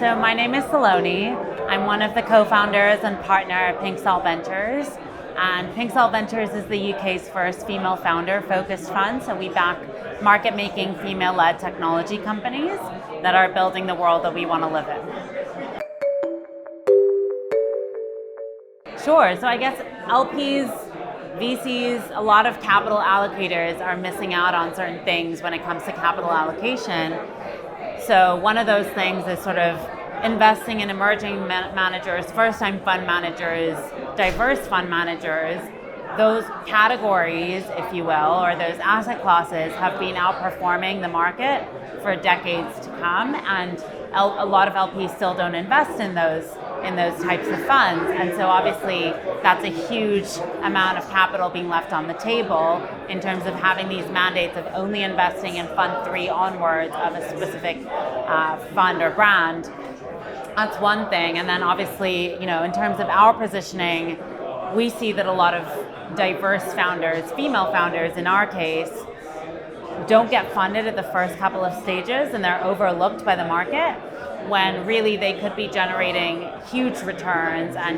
So my name is Saloni. I'm one of the co-founders and partner at FemaleLed. And FemaleLed is the UK's first female founder-focused fund. So we back market-making female-led technology companies that are building the world that we want to live in. Sure. So I guess LPs, VCs, a lot of capital allocators are missing out on certain things when it comes to capital allocation. So one of those things is sort of investing in emerging managers, first-time fund managers, diverse fund managers. Those categories, if you will, or those asset classes have been outperforming the market for decades to come, and a lot of LPs still don't invest in those types of funds. And so obviously that's a huge amount of capital being left on the table in terms of having these mandates of only investing in fund 3 onwards of a specific fund or brand. That's one thing. And then obviously, in terms of our positioning, we see that a lot of diverse founders, female founders in our case, don't get funded at the first couple of stages, and they're overlooked by the market when really they could be generating huge returns and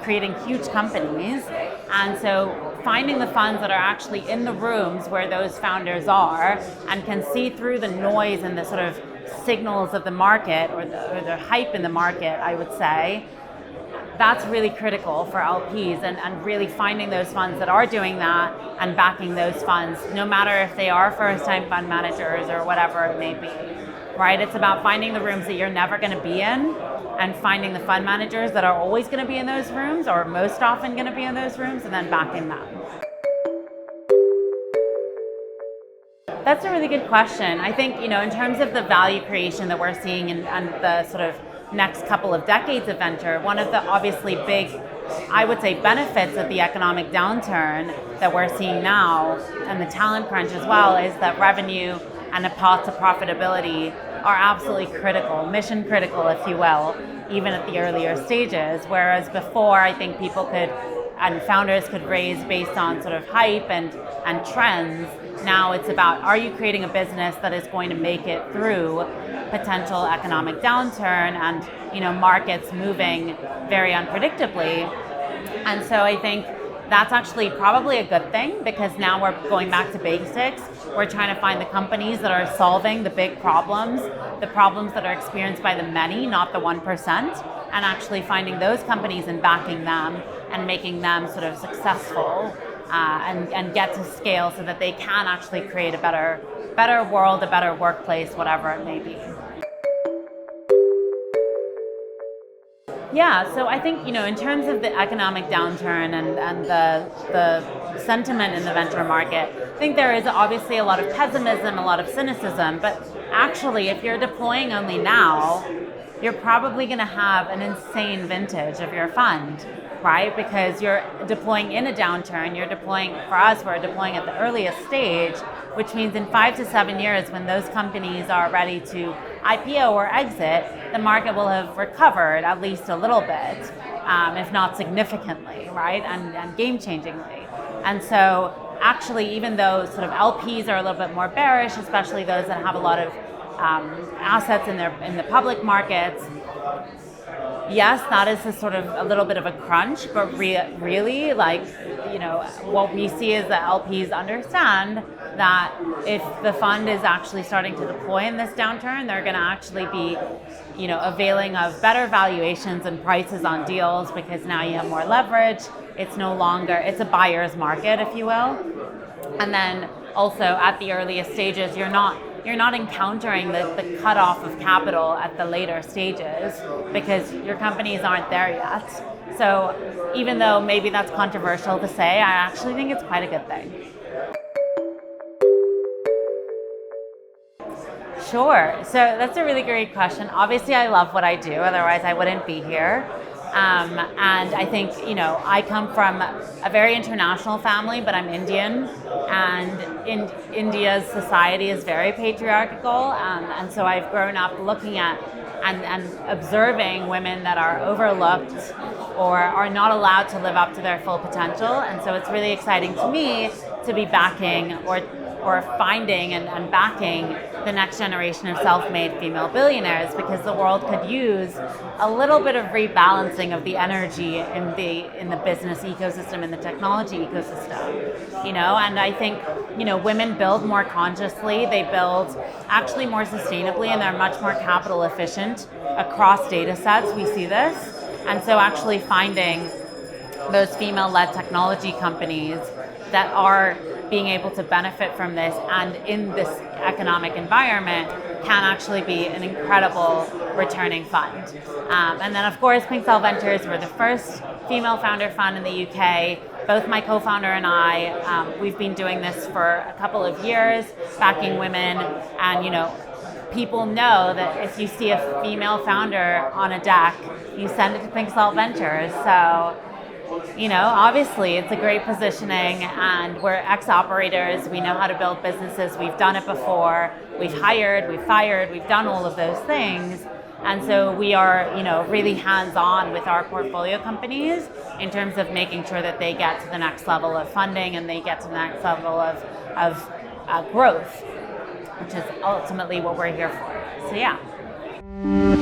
creating huge companies. And so finding the funds that are actually in the rooms where those founders are and can see through the noise and the sort of signals of the market or the hype in the market, I would say, that's really critical for LPs, and really finding those funds that are doing that and backing those funds, no matter if they are first-time fund managers or whatever it may be, right? It's about finding the rooms that you're never going to be in and finding the fund managers that are always going to be in those rooms or most often going to be in those rooms, and then backing them. That's a really good question. I think, in terms of the value creation that we're seeing and the sort of next couple of decades of venture, one of the obviously big, I would say, benefits of the economic downturn that we're seeing now, and the talent crunch as well, is that revenue and a path to profitability are absolutely critical, mission critical, if you will, even at the earlier stages. Whereas before, I think people could, and founders could raise based on sort of hype and trends. Now it's about, are you creating a business that is going to make it through potential economic downturn and markets moving very unpredictably. And so I think that's actually probably a good thing, because now we're going back to basics. We're trying to find the companies that are solving the big problems, the problems that are experienced by the many, not the 1%, and actually finding those companies and backing them and making them sort of successful and get to scale so that they can actually create a better world, a better workplace, whatever it may be. Yeah, so I think, in terms of the economic downturn and the sentiment in the venture market, I think there is obviously a lot of pessimism, a lot of cynicism, but actually if you're deploying only now, you're probably going to have an insane vintage of your fund, right? Because you're deploying in a downturn, for us, we're deploying at the earliest stage, which means in 5 to 7 years, when those companies are ready to IPO or exit, the market will have recovered at least a little bit, if not significantly, right? And game-changingly. And so actually, even though sort of LPs are a little bit more bearish, especially those that have a lot of assets in the public markets, yes, that is a sort of a little bit of a crunch, but really, what we see is that LPs understand that if the fund is actually starting to deploy in this downturn, they're going to actually be, availing of better valuations and prices on deals, because now you have more leverage. It's a buyer's market, if you will. And then also at the earliest stages, you're not encountering the cutoff of capital at the later stages, because your companies aren't there yet. So even though maybe that's controversial to say, I actually think it's quite a good thing. Sure. So that's a really great question. Obviously, I love what I do. Otherwise, I wouldn't be here. And I think, I come from a very international family, but I'm Indian, and in India's society is very patriarchal, and so I've grown up looking at and observing women that are overlooked or are not allowed to live up to their full potential. And so it's really exciting to me to be backing or finding and backing the next generation of self-made female billionaires, because the world could use a little bit of rebalancing of the energy in the business ecosystem, in the technology ecosystem. And I think, women build more consciously, they build actually more sustainably, and they're much more capital efficient across data sets. We see this. And so actually finding those female-led technology companies that are being able to benefit from this and in this economic environment can actually be an incredible returning fund. And then of course, Pink Cell Ventures, we're the first female founder fund in the UK. Both my co-founder and I, we've been doing this for a couple of years, backing women, and people know that if you see a female founder on a deck, you send it to Pink Cell Ventures. So obviously it's a great positioning, and we're ex-operators. We know how to build businesses. We've done it before. We've hired, we've fired, we've done all of those things. And so we are, really hands-on with our portfolio companies in terms of making sure that they get to the next level of funding and they get to the next level of growth, which is ultimately what we're here for. So yeah.